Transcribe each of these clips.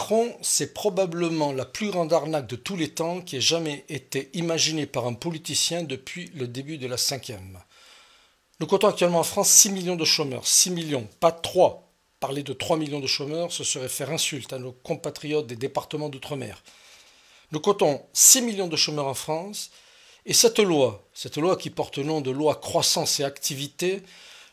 Macron, c'est probablement la plus grande arnaque de tous les temps qui ait jamais été imaginée par un politicien depuis le début de la cinquième. Nous comptons actuellement en France 6 millions de chômeurs. 6 millions, pas 3. Parler de 3 millions de chômeurs, ce serait faire insulte à nos compatriotes des départements d'outre-mer. Nous comptons 6 millions de chômeurs en France et cette loi qui porte le nom de loi croissance et activité,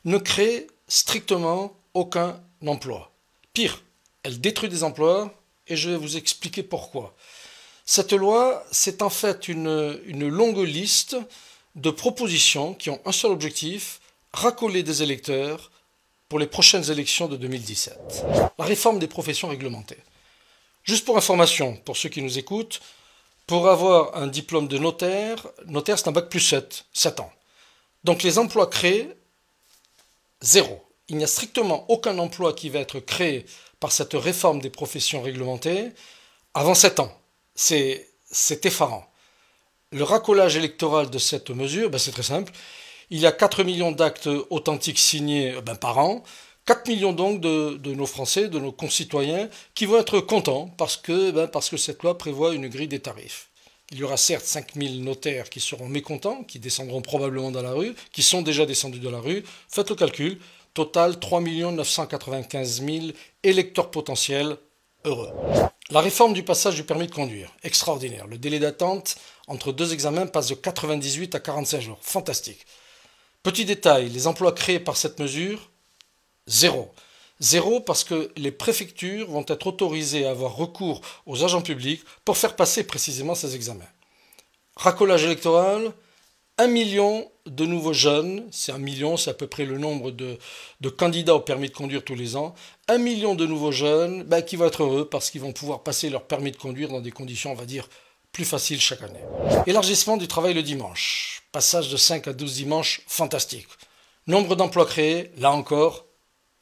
ne crée strictement aucun emploi. Pire, elle détruit des emplois et je vais vous expliquer pourquoi. Cette loi, c'est en fait une longue liste de propositions qui ont un seul objectif, racoler des électeurs pour les prochaines élections de 2017. La réforme des professions réglementées. Juste pour information, pour ceux qui nous écoutent, pour avoir un diplôme de notaire c'est un bac plus 7 ans. Donc les emplois créés, zéro. Il n'y a strictement aucun emploi qui va être créé par cette réforme des professions réglementées avant 7 ans. C'est effarant. Le racolage électoral de cette mesure, c'est très simple. Il y a 4 millions d'actes authentiques signés par an. 4 millions donc de nos Français, de nos concitoyens, qui vont être contents parce que cette loi prévoit une grille des tarifs. Il y aura certes 5000 notaires qui seront mécontents, qui descendront probablement dans la rue, qui sont déjà descendus dans la rue. Faites le calcul. Total, 3 995 000 électeurs potentiels heureux. La réforme du passage du permis de conduire, extraordinaire. Le délai d'attente entre deux examens passe de 98 à 45 jours. Fantastique. Petit détail, les emplois créés par cette mesure, zéro. Zéro parce que les préfectures vont être autorisées à avoir recours aux agents publics pour faire passer précisément ces examens. Racolage électoral, 1 million de nouveaux jeunes, c'est 1 million, c'est à peu près le nombre de candidats au permis de conduire tous les ans. 1 million de nouveaux jeunes qui vont être heureux parce qu'ils vont pouvoir passer leur permis de conduire dans des conditions, on va dire, plus faciles chaque année. Élargissement du travail le dimanche. Passage de 5 à 12 dimanches, fantastique. Nombre d'emplois créés, là encore,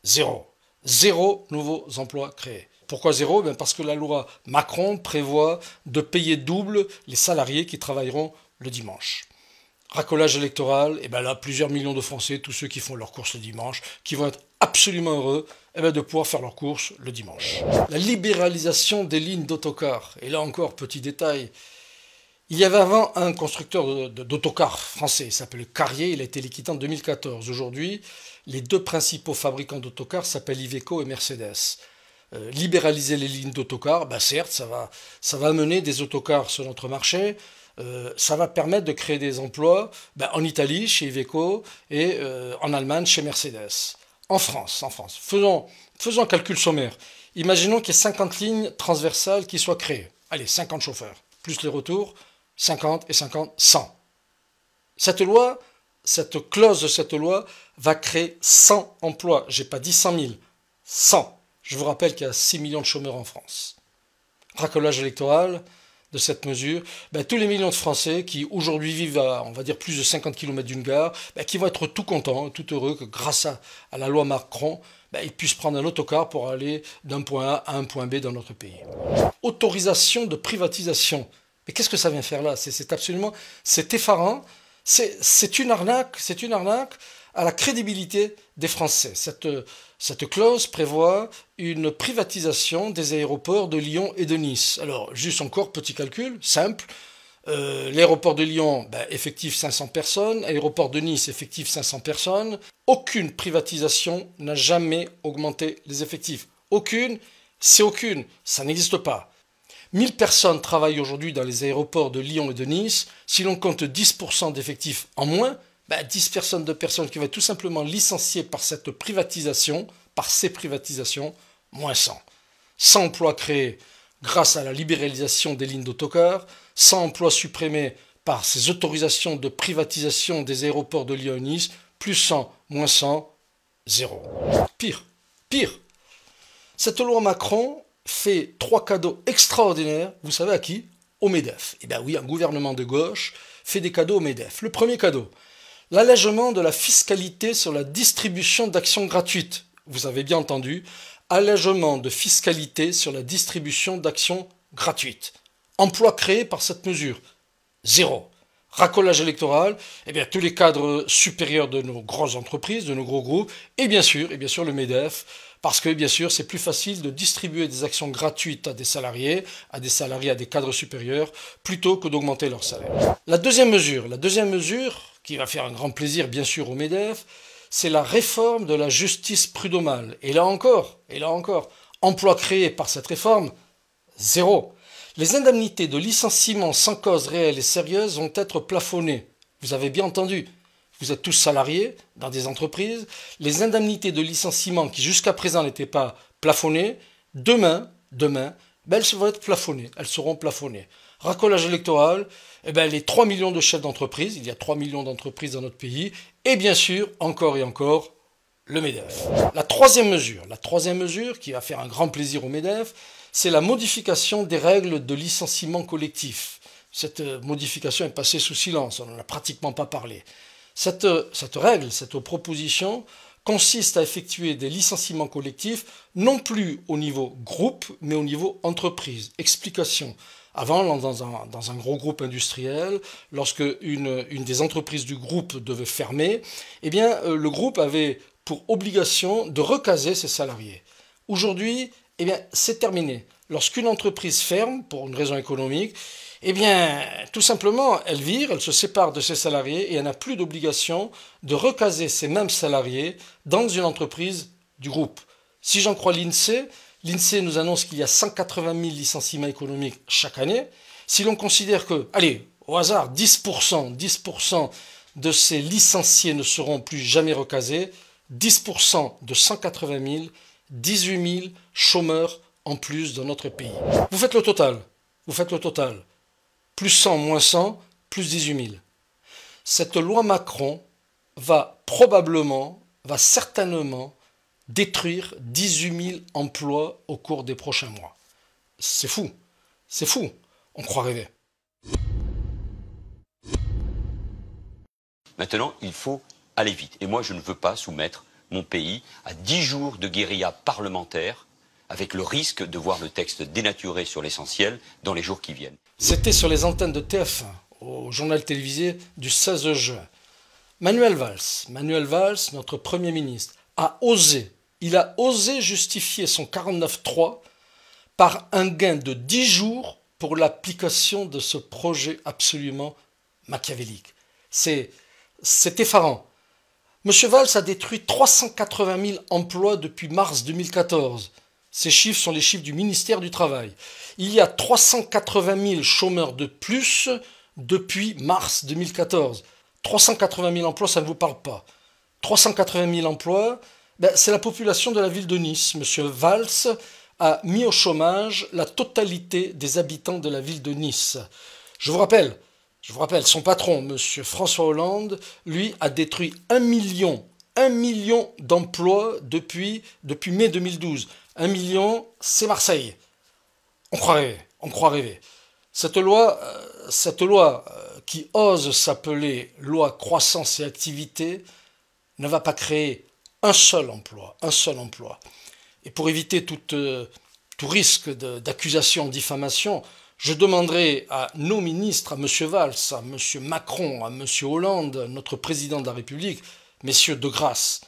zéro. Zéro nouveaux emplois créés. Pourquoi zéro ? Parce que la loi Macron prévoit de payer double les salariés qui travailleront le dimanche. Racolage électoral, et là, plusieurs millions de Français, tous ceux qui font leurs courses le dimanche, qui vont être absolument heureux de pouvoir faire leurs courses le dimanche. La libéralisation des lignes d'autocars. Et là encore, petit détail, il y avait avant un constructeur d'autocars français, il s'appelle Carrier, il a été liquidé en 2014. Aujourd'hui, les deux principaux fabricants d'autocars s'appellent Iveco et Mercedes. Libéraliser les lignes d'autocars, certes, ça va amener des autocars sur notre marché, ça va permettre de créer des emplois en Italie, chez Iveco, et en Allemagne, chez Mercedes. En France. Faisons un calcul sommaire. Imaginons qu'il y ait 50 lignes transversales qui soient créées. Allez, 50 chauffeurs, plus les retours, 50 et 50, 100. Cette clause de cette loi va créer 100 emplois. J'ai pas dit 100 000, 100. Je vous rappelle qu'il y a 6 millions de chômeurs en France. Racolage électoral de cette mesure, tous les millions de Français qui aujourd'hui vivent à, on va dire, plus de 50 km d'une gare, qui vont être tout contents, tout heureux que grâce à la loi Macron, ils puissent prendre un autocar pour aller d'un point A à un point B dans notre pays. Autorisation de privatisation. Mais qu'est-ce que ça vient faire là ? C'est effarant, c'est une arnaque à la crédibilité des Français. Cette clause prévoit une privatisation des aéroports de Lyon et de Nice. Alors, juste encore, petit calcul, simple. L'aéroport de Lyon, effectif 500 personnes. Aéroport de Nice, effectif 500 personnes. Aucune privatisation n'a jamais augmenté les effectifs. Aucune, c'est aucune. Ça n'existe pas. 1000 personnes travaillent aujourd'hui dans les aéroports de Lyon et de Nice. Si l'on compte 10% d'effectifs en moins, 10 personnes qui vont être tout simplement licenciées par cette privatisation, par ces privatisations, moins 100. 100 emplois créés grâce à la libéralisation des lignes d'autocars, 100 emplois supprimés par ces autorisations de privatisation des aéroports de Lyon et Nice, plus 100, moins 100, zéro. Pire. Cette loi Macron fait 3 cadeaux extraordinaires, vous savez à qui ? Au MEDEF. Oui, un gouvernement de gauche fait des cadeaux au MEDEF. Le premier cadeau, l'allègement de la fiscalité sur la distribution d'actions gratuites. Vous avez bien entendu, allègement de fiscalité sur la distribution d'actions gratuites. Emploi créé par cette mesure, zéro. Racolage électoral, eh bien, tous les cadres supérieurs de nos grosses entreprises, de nos gros groupes, et bien sûr le MEDEF, parce que bien sûr c'est plus facile de distribuer des actions gratuites à des salariés, à des cadres supérieurs, plutôt que d'augmenter leur salaire. La deuxième mesure, qui va faire un grand plaisir bien sûr au MEDEF, c'est la réforme de la justice prud'homale. Et là encore, emploi créé par cette réforme, zéro. Les indemnités de licenciement sans cause réelle et sérieuse vont être plafonnées. Vous avez bien entendu, vous êtes tous salariés dans des entreprises. Les indemnités de licenciement qui jusqu'à présent n'étaient pas plafonnées, demain, elles vont être plafonnées, elles seront plafonnées. Racolage électoral, les 3 millions de chefs d'entreprise, il y a 3 millions d'entreprises dans notre pays, et bien sûr, encore et encore, le MEDEF. La troisième mesure qui va faire un grand plaisir au MEDEF, c'est la modification des règles de licenciement collectif. Cette modification est passée sous silence, on n'en a pratiquement pas parlé. Cette proposition consiste à effectuer des licenciements collectifs non plus au niveau groupe, mais au niveau entreprise. Explication. Avant, dans un gros groupe industriel, lorsque une des entreprises du groupe devait fermer, le groupe avait pour obligation de recaser ses salariés. Aujourd'hui, c'est terminé. Lorsqu'une entreprise ferme, pour une raison économique, tout simplement, elle vire, elle se sépare de ses salariés et elle n'a plus d'obligation de recaser ces mêmes salariés dans une entreprise du groupe. Si j'en crois l'INSEE, l'INSEE nous annonce qu'il y a 180 000 licenciements économiques chaque année. Si l'on considère que, allez, au hasard, 10% de ces licenciés ne seront plus jamais recasés, 10% de 180 000, 18 000 chômeurs en plus dans notre pays. Vous faites le total. Plus 100, moins 100, plus 18 000. Cette loi Macron va certainement détruire 18 000 emplois au cours des prochains mois. C'est fou, on croit rêver. Maintenant, il faut aller vite. Et moi, je ne veux pas soumettre mon pays à 10 jours de guérilla parlementaire avec le risque de voir le texte dénaturé sur l'essentiel dans les jours qui viennent. C'était sur les antennes de TF1, au journal télévisé du 16 juin. Manuel Valls, notre Premier ministre, il a osé justifier son 49.3 par un gain de 10 jours pour l'application de ce projet absolument machiavélique. C'est effarant. M. Valls a détruit 380 000 emplois depuis mars 2014. Ces chiffres sont les chiffres du ministère du Travail. Il y a 380 000 chômeurs de plus depuis mars 2014. 380 000 emplois, ça ne vous parle pas. 380 000 emplois, c'est la population de la ville de Nice. M. Valls a mis au chômage la totalité des habitants de la ville de Nice. Je vous rappelle, son patron, M. François Hollande, lui, a détruit 1 million d'emplois depuis mai 2012. 1 million, c'est Marseille. On croit rêver. Cette loi qui ose s'appeler loi croissance et activité ne va pas créer un seul emploi. Et pour éviter tout risque d'accusation, de diffamation, je demanderai à nos ministres, à M. Valls, à M. Macron, à M. Hollande, notre président de la République, messieurs, de grâce,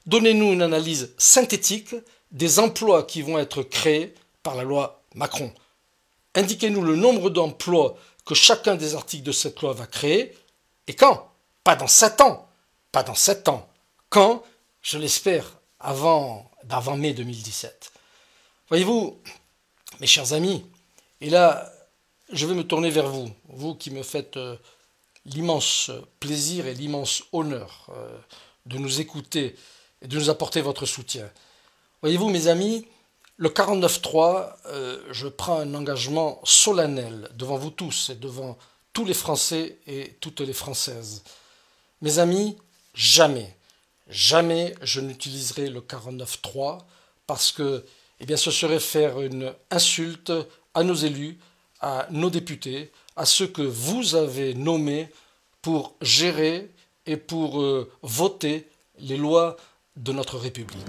donnez-nous une analyse synthétique des emplois qui vont être créés par la loi Macron. Indiquez-nous le nombre d'emplois que chacun des articles de cette loi va créer, et quand? Pas dans 7 ans. Quand? Je l'espère, avant mai 2017. Voyez-vous, mes chers amis, et là, je vais me tourner vers vous, vous qui me faites l'immense plaisir et l'immense honneur de nous écouter et de nous apporter votre soutien. Voyez-vous, mes amis, le 49.3, je prends un engagement solennel devant vous tous et devant tous les Français et toutes les Françaises. Mes amis, jamais je n'utiliserai le 49.3 parce que ce serait faire une insulte à nos élus, à nos députés, à ceux que vous avez nommés pour gérer et pour voter les lois de notre République.